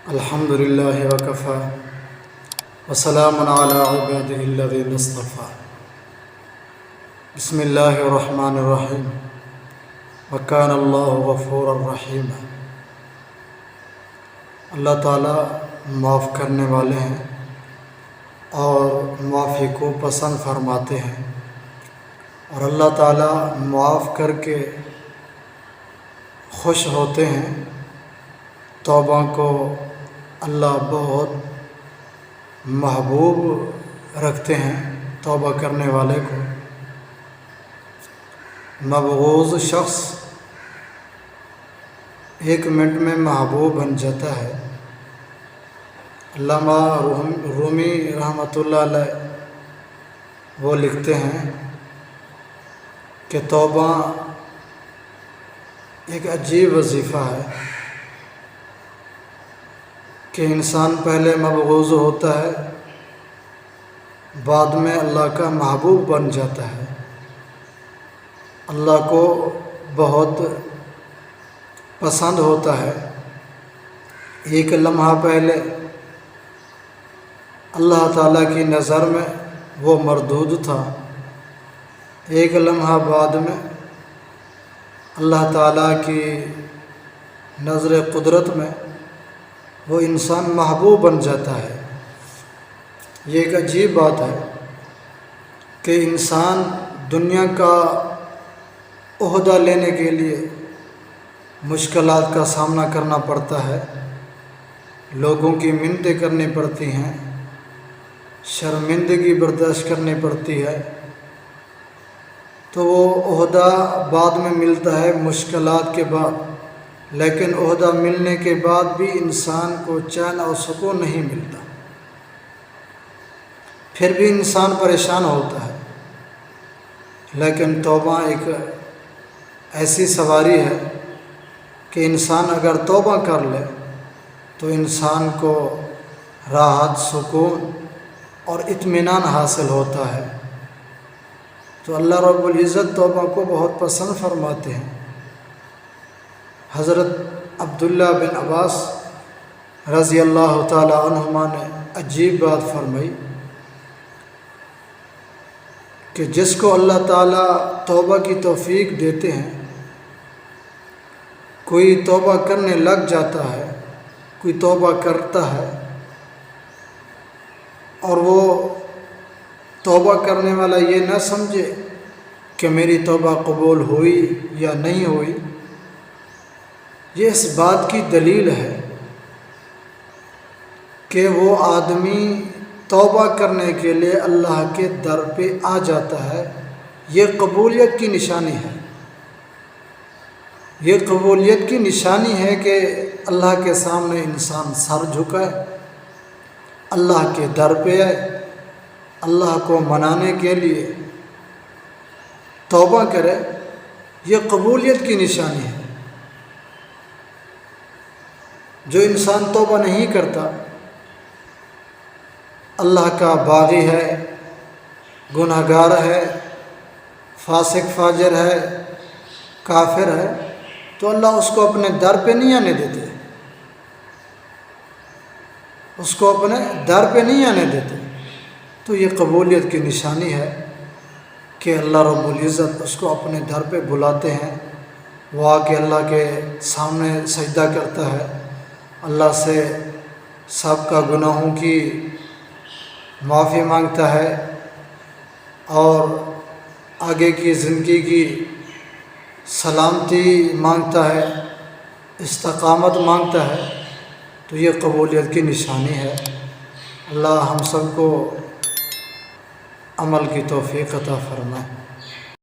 الحمد لله وكفى وسلام على عباده الذين اصطفى بسم الله الرحمن الرحيم وكان الله غفورا رحيما۔ اللہ تعالیٰ معاف کرنے والے ہیں اور معافی کو پسند فرماتے ہیں، اور اللہ تعالیٰ معاف کر کے خوش ہوتے ہیں۔ توبہ کو اللہ بہت محبوب رکھتے ہیں، توبہ کرنے والے کو۔ مبغوض شخص ایک منٹ میں محبوب بن جاتا ہے۔ علامہ رومی رحمۃ اللہ علیہ وہ لکھتے ہیں کہ توبہ ایک عجیب وظیفہ ہے کہ انسان پہلے مبغوض ہوتا ہے، بعد میں اللہ کا محبوب بن جاتا ہے، اللہ کو بہت پسند ہوتا ہے۔ ایک لمحہ پہلے اللہ تعالیٰ کی نظر میں وہ مردود تھا، ایک لمحہ بعد میں اللہ تعالیٰ کی نظر قدرت میں وہ انسان محبوب بن جاتا ہے۔ یہ ایک عجیب بات ہے کہ انسان دنیا کا عہدہ لینے کے لیے مشکلات کا سامنا کرنا پڑتا ہے، لوگوں کی منتیں کرنی پڑتی ہیں، شرمندگی برداشت کرنی پڑتی ہے، تو وہ عہدہ بعد میں ملتا ہے مشکلات کے بعد، لیکن عہدہ ملنے کے بعد بھی انسان کو چین اور سکون نہیں ملتا، پھر بھی انسان پریشان ہوتا ہے۔ لیکن توبہ ایک ایسی سواری ہے کہ انسان اگر توبہ کر لے تو انسان کو راحت، سکون اور اطمینان حاصل ہوتا ہے۔ تو اللہ رب العزت توبہ کو بہت پسند فرماتے ہیں۔ حضرت عبداللہ بن عباس رضی اللہ تعالی عنہما نے عجیب بات فرمائی کہ جس کو اللہ تعالیٰ توبہ کی توفیق دیتے ہیں، کوئی توبہ کرنے لگ جاتا ہے، کوئی توبہ کرتا ہے اور وہ توبہ کرنے والا یہ نہ سمجھے کہ میری توبہ قبول ہوئی یا نہیں ہوئی، یہ اس بات کی دلیل ہے کہ وہ آدمی توبہ کرنے کے لیے اللہ کے در پہ آ جاتا ہے۔ یہ قبولیت کی نشانی ہے، یہ قبولیت کی نشانی ہے کہ اللہ کے سامنے انسان سر جھکائے، اللہ کے در پہ آئے، اللہ کو منانے کے لیے توبہ کرے، یہ قبولیت کی نشانی ہے۔ جو انسان توبہ نہیں کرتا، اللہ کا باغی ہے، گناہ گار ہے، فاسق فاجر ہے، کافر ہے، تو اللہ اس کو اپنے در پہ نہیں آنے دیتے، اس کو اپنے در پہ نہیں آنے دیتے۔ تو یہ قبولیت کی نشانی ہے کہ اللہ رب العزت اس کو اپنے در پہ بلاتے ہیں، وہ آ کے اللہ کے سامنے سجدہ کرتا ہے، اللہ سے سابقہ گناہوں کی معافی مانگتا ہے اور آگے کی زندگی کی سلامتی مانگتا ہے، استقامت مانگتا ہے۔ تو یہ قبولیت کی نشانی ہے۔ اللہ ہم سب کو عمل کی توفیق عطا فرمائے۔